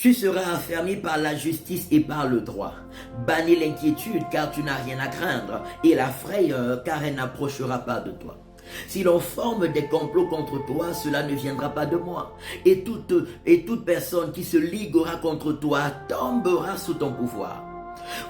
Tu seras affermi par la justice et par le droit. Bannis l'inquiétude car tu n'as rien à craindre et la frayeur car elle n'approchera pas de toi. Si l'on forme des complots contre toi, cela ne viendra pas de moi. Et toute personne qui se liguera contre toi tombera sous ton pouvoir.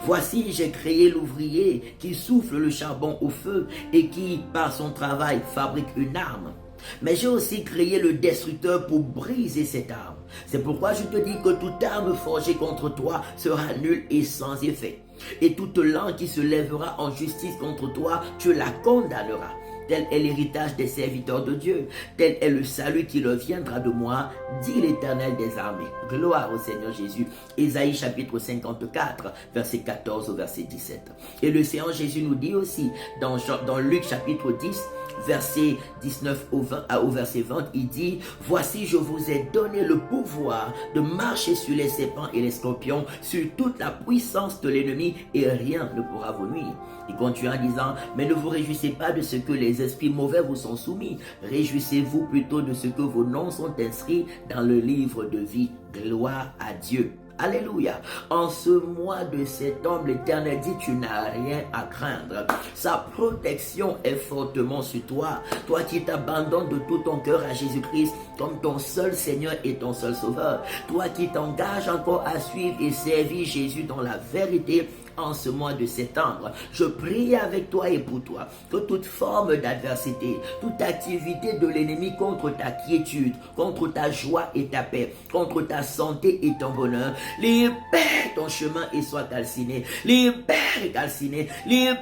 Voici, j'ai créé l'ouvrier qui souffle le charbon au feu et qui, par son travail, fabrique une arme. Mais j'ai aussi créé le destructeur pour briser cette arme. C'est pourquoi je te dis que toute arme forgée contre toi sera nulle et sans effet. Et toute langue qui se lèvera en justice contre toi, tu la condamneras. Tel est l'héritage des serviteurs de Dieu. Tel est le salut qui leur viendra de moi, dit l'Éternel des armées. Gloire au Seigneur Jésus. Ésaïe chapitre 54, verset 14 au verset 17. Et le Seigneur Jésus nous dit aussi, dans Luc chapitre 10, verset 19 au verset 20, il dit: voici, je vous ai donné le pouvoir de marcher sur les serpents et les scorpions, sur toute la puissance de l'ennemi, et rien ne pourra vous nuire. Il continue en disant: mais ne vous réjouissez pas de ce que les esprits mauvais vous sont soumis, réjouissez-vous plutôt de ce que vos noms sont inscrits dans le livre de vie. Gloire à Dieu. Alléluia. En ce mois de septembre, l'Éternel dit: tu n'as rien à craindre. Sa protection est fortement sur toi. Toi qui t'abandonnes de tout ton cœur à Jésus-Christ comme ton seul Seigneur et ton seul Sauveur. Toi qui t'engages encore à suivre et servir Jésus dans la vérité. En ce mois de septembre, je prie avec toi et pour toi que toute forme d'adversité, toute activité de l'ennemi contre ta quiétude, contre ta joie et ta paix, contre ta santé et ton bonheur, libère ton chemin et sois calciné, libère calciné, libère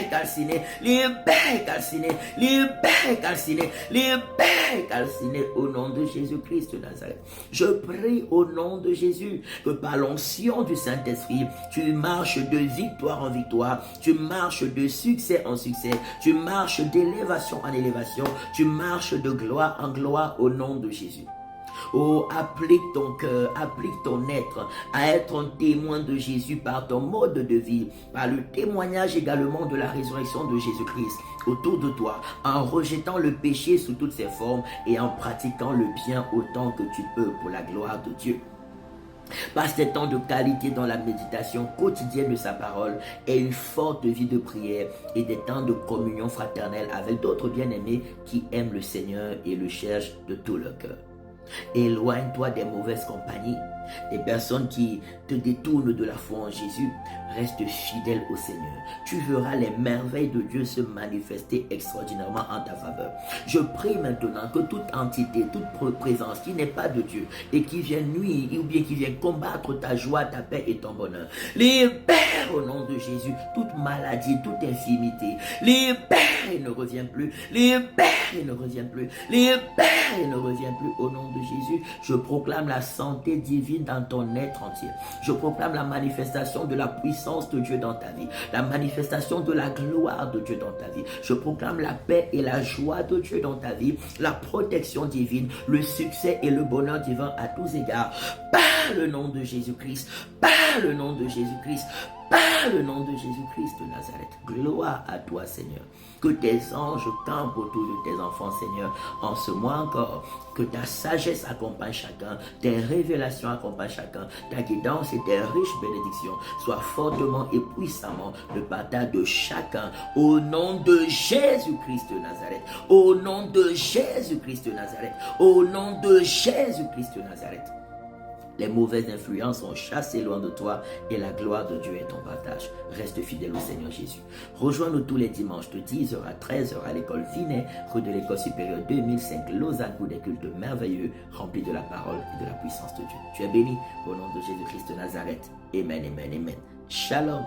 calciné, libère calciné, libère calciné, libère calciné au nom de Jésus-Christ de Nazareth. Je prie au nom de Jésus que par l'onction du Saint-Esprit, tu marches de victoire en victoire, tu marches de succès en succès, tu marches d'élévation en élévation, tu marches de gloire en gloire au nom de Jésus. Oh, applique ton cœur, applique ton être à être un témoin de Jésus par ton mode de vie, par le témoignage également de la résurrection de Jésus-Christ autour de toi, en rejetant le péché sous toutes ses formes et en pratiquant le bien autant que tu peux pour la gloire de Dieu. Passe des temps de qualité dans la méditation quotidienne de sa parole et une forte vie de prière et des temps de communion fraternelle avec d'autres bien-aimés qui aiment le Seigneur et le cherchent de tout leur cœur. Éloigne-toi des mauvaises compagnies, des personnes qui te détournent de la foi en Jésus. Reste fidèle au Seigneur. Tu verras les merveilles de Dieu se manifester extraordinairement en ta faveur. Je prie maintenant que toute entité, toute présence qui n'est pas de Dieu et qui vient nuire ou bien qui vient combattre ta joie, ta paix et ton bonheur, libère au nom de Jésus toute maladie, toute infirmité. Libère et ne revient plus. Libère et ne revient plus. Libère et ne revient plus au nom de Jésus. Je proclame la santé divine dans ton être entier. Je proclame la manifestation de la puissance de Dieu dans ta vie, la manifestation de la gloire de Dieu dans ta vie. Je proclame la paix et la joie de Dieu dans ta vie, la protection divine, le succès et le bonheur divin à tous égards. Par le nom de Jésus-Christ, par le nom de Jésus-Christ, par le nom de Jésus-Christ de Nazareth. Gloire à toi, Seigneur. Que tes anges campent autour de tes enfants, Seigneur, en ce mois encore. Que ta sagesse accompagne chacun, tes révélations accompagnent chacun, ta guidance et tes riches bénédictions soient fortement et puissamment le partage de chacun. Au nom de Jésus-Christ de Nazareth. Au nom de Jésus-Christ de Nazareth. Au nom de Jésus-Christ de Nazareth. Les mauvaises influences sont chassées loin de toi et la gloire de Dieu est ton partage. Reste fidèle au Seigneur Jésus. Rejoins-nous tous les dimanches de 10h à 13h à l'école Vinet, rue de l'école supérieure 2005, Lausanne, pour des cultes merveilleux remplis de la parole et de la puissance de Dieu. Tu es béni au nom de Jésus-Christ de Nazareth. Amen, amen, amen. Shalom.